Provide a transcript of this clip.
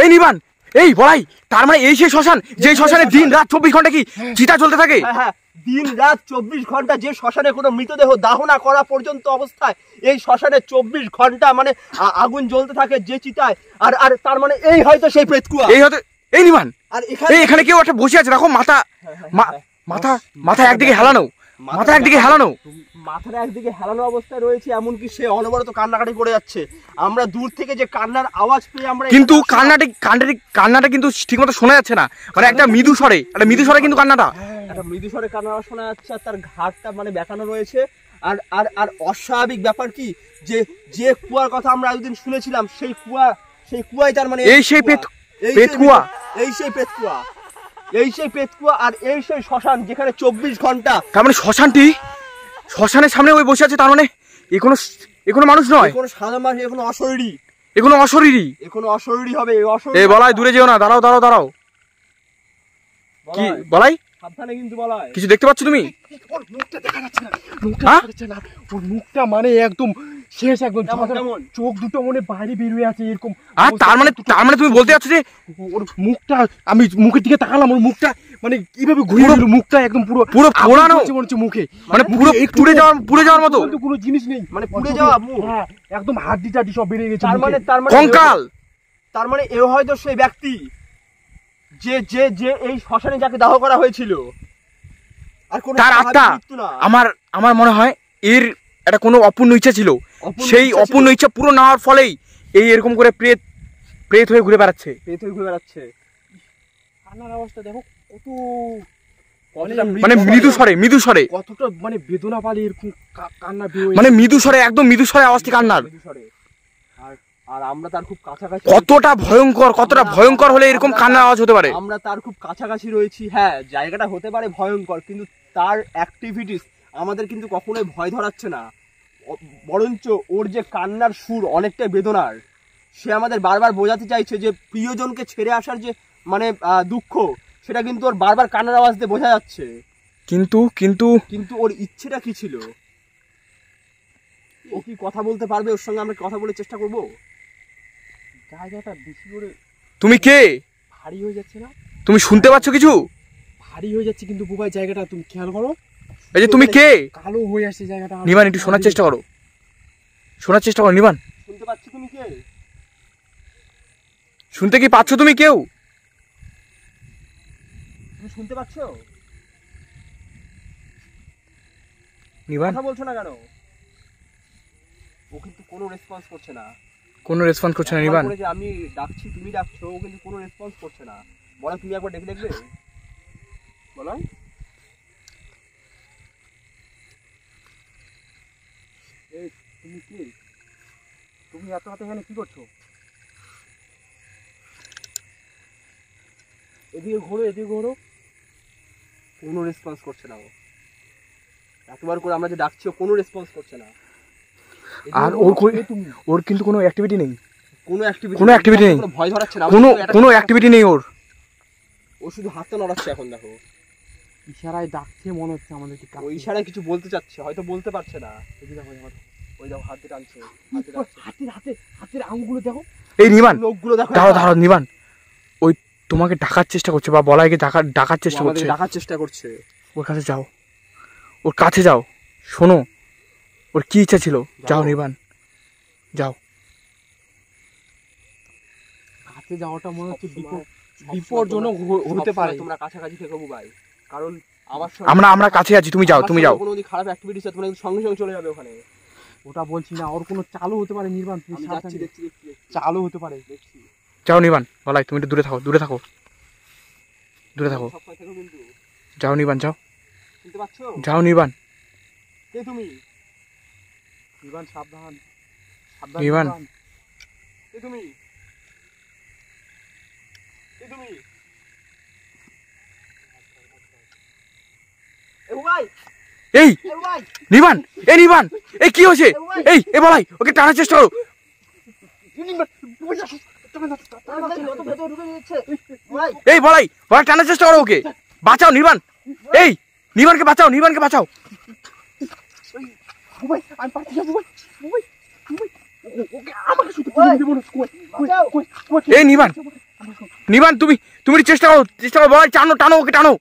এই নিবান, এই বলাই, তার মানে এই সেই শ্মশান যে শ্মশানে দিন রাত 24 ঘন্টা কি চিতা চলতে থাকে? হ্যাঁ, দিন রাত 24 ঘন্টা যে শ্মশানে কোনো মৃতদেহ দাহ না করা পর্যন্ত অবস্থায় এই শ্মশানে 24 ঘন্টা মানে আগুন জ্বলতে থাকে যে চিতায়। আর আর তার মানে এই হয়তো সেই প্রেতকুয়া। এই হয়তো এই নিবান। আর এখানে কেউ একটা বসে আছে, দেখো মাথা মাথা মাথা একদিকে হেলানো, মাথা একদিকে হেলানো, মাথাটা একদিকে হেলানো অবস্থায় রয়েছে, এমনকি সে অনবরত কান্নাকাটি করে যাচ্ছে। আমরা দূর থেকে যে কান্নার আওয়াজ পেয়ে আমরা কিন্তু কান্নাটা কিন্তু ঠিকমতো শোনা যাচ্ছে না, মানে একটা মৃদু স্বরে কিন্তু কান্নাটা, একটা মৃদু স্বরে কান্না শোনা যাচ্ছে। আর তার ঘাটটা মানে বেঁকানো রয়েছে। আর আর আর অস্বাভাবিক ব্যাপার কি, যে যে কুয়ার কথা আমরা এতদিন শুনেছিলাম সেই কুয়ায় তার মানে এই সেই পেতকুয়া, এই সেই পেতকুয়া, এই সেই পেতকুয়া। আর এই সেই শ্মশান যেখানে 24 ঘন্টা, তার মানে শ্মশানের সামনে ওই বসে আছে, তার মানে এখনো মানুষ নয়, কোনো সাধারণ মানুষ, এখনো অশরীরী, এখনো অশরীরী হবে। এই বলাই, দূরে যেও না, দাঁড়াও। কি বলাই? সাবধানে কিন্তু বলাই। কিছু দেখতে পাচ্ছ তুমি? ওর মুখটা দেখা যাচ্ছে না, ওর মুখটা মানে একদম শেষ, একদম চোখ দুটো মনে বাইরে বের হয়ে আছে এরকম। আর তার মানে তুমি বলতে যাচ্ছ যে ওর মুখটা, আমি মুখের দিকে তাকালাম, ওর মুখটা মানে কিভাবে ঘুরে গেল, মুখটা একদম পুরো পোড়ানো মনে হচ্ছে মুখে, মানে পুড়ে যাওয়ার মতো, কোনো জিনিস নেই, মানে পুড়ে যাওয়া মুখ। হ্যাঁ, একদম হাড্ডি টাড্ডি সব বেরিয়ে গেছে। তার মানে কঙ্কাল। তার মানে এ হয়তো সেই ব্যক্তি যে যে যে এই শ্মশানে যাকে দাহ করা হয়েছিল। আর কোন তার আত্মা, আমার মনে হয় এর একটা কোনো অপূর্ণ ইচ্ছা ছিল, সেই অপূর্ণ ইচ্ছা পূরণ না হওয়ার ফলেই এই এরকম করে প্রেত হয়ে ঘুরে বেড়াচ্ছে। কান্নার অবস্থা দেখো কত, মানে মৃদু স্বরে কতটা মানে বেদনা পালি এরকম কান্না, মানে একদম মৃদু স্বরে আওয়াজটি কান্নার। আর আমরা তার খুব কাছাকাছি, কতটা ভয়ঙ্কর হলে এরকম কান্নার আওয়াজ হতে পারে। আমরা তার খুব কাছাকাছি রয়েছি। হ্যাঁ, জায়গাটা হতে পারে ভয়ঙ্কর, কিন্তু তার অ্যাক্টিভিটিস আমাদের কিন্তু কখনোই ভয় ধরাচ্ছে না, বরঞ্চ ওর যে কান্নার সুর অনেকটাই বেদনার। সে আমাদের বারবার বোঝাতে চাইছে যে প্রিয়জনকে ছেড়ে আসার যে মানে দুঃখ, সেটা কিন্তু ওর বারবার কান্নার আওয়াজ দিয়ে বোঝা যাচ্ছে। কিন্তু ওর ইচ্ছেটা কি ছিল? ও কি কথা বলতে পারবে? ওর সঙ্গে আমরা কথা বলে চেষ্টা করবো। জায়গাটা বেশি করে তুমি কে ভারী হয়ে যাচ্ছে না? তুমি শুনতে পাচ্ছ কিছু? ভারী হয়ে যাচ্ছে কিন্তু বুবাই, জায়গাটা তুমি খেয়াল করো। এই যে তুমি কে? কালো হয়ে আসছে জায়গাটা। নিবান, একটু শোনার চেষ্টা করো নিবান। শুনতে পাচ্ছ তুমি কে? শুনতে কি পাচ্ছ তুমি কেউ? তুমি শুনতে পাচ্ছ? নিবান কথা বলছো না কেন? ও কিন্তু কোনো রেসপন্স করছে না। নিবান। আমি ডাকছি, তুমি ডাকছো, ও কিন্তু কোনো রেসপন্স করছে না। বলো, তুমি একবার ডেকে দেখবে? বলো, এই তুমি কি, তুমি এত হাতে এখানে কি করছো? এদিকে ঘোরো। কোনো রেসপন্স করছে না ও। এতবার করে আমরা যে ডাকছি, কোনো রেসপন্স করছে না। আর ওর কিন্তু কোনো অ্যাক্টিভিটি নেই, কোনো অ্যাক্টিভিটি নেই, ভয় ধরাচ্ছে না, কোনো অ্যাক্টিভিটি নেই ওর। ও শুধু হাতটা নড়াচ্ছে। এখন দেখো, ইশারায় ডাকছে মনে হচ্ছে আমাদেরকে। ওই ইশারায় কিছু বলতে চাচ্ছে, হয়তো বলতে পারছে না। ওই দেখো হাত দিয়ে টানছে, হাতের আঙুলগুলো দেখো। এই নিবান, লোকগুলো দেখো, দাঁড়াও নিবান, ওই তোমাকে ডাকার চেষ্টা করছে, বা বলাইকে ডাকার চেষ্টা করছে। ওর কাছে যাও, শোনো ওর কি ইচ্ছা ছিল। যাও নিবান, যাও। কাছে যাওয়াটা মনে হচ্ছে বিপজ্জনক হতে পারে। তোমরা কাছাকাছি থেকো ভাই, কারণ আমরা কাছে আছি। তুমি যাও। কোনো খারাপ অ্যাক্টিভিটিস আছে, তোমরা সঙ্গে সঙ্গে চলে যাবে ওখানে। ওটা বলছি না, ওর কোনো চালু হতে পারে। নির্বাণ, তুমি দেখছি চালু হতে পারে, দেখছি। যাও নিবান, বলাই তুমি একটু দূরে থাকো। যাও নিবান, যাও। শুনতে পাচ্ছো? যাও নিবান। কে তুমি? নিবান, সাবধান। নিবান, কে তুমি? এই নিবান, এই কি হয়েছে? এই বলাই, ওকে টানার চেষ্টা করো। এই বলাই টানার চেষ্টা করো ওকে। বাঁচাও নিবান, এই নিবানকে বাঁচাও। এই নিবান, নিবান তুমি তুমি চেষ্টা করো বাবা, টানো টানো ওকে টানো।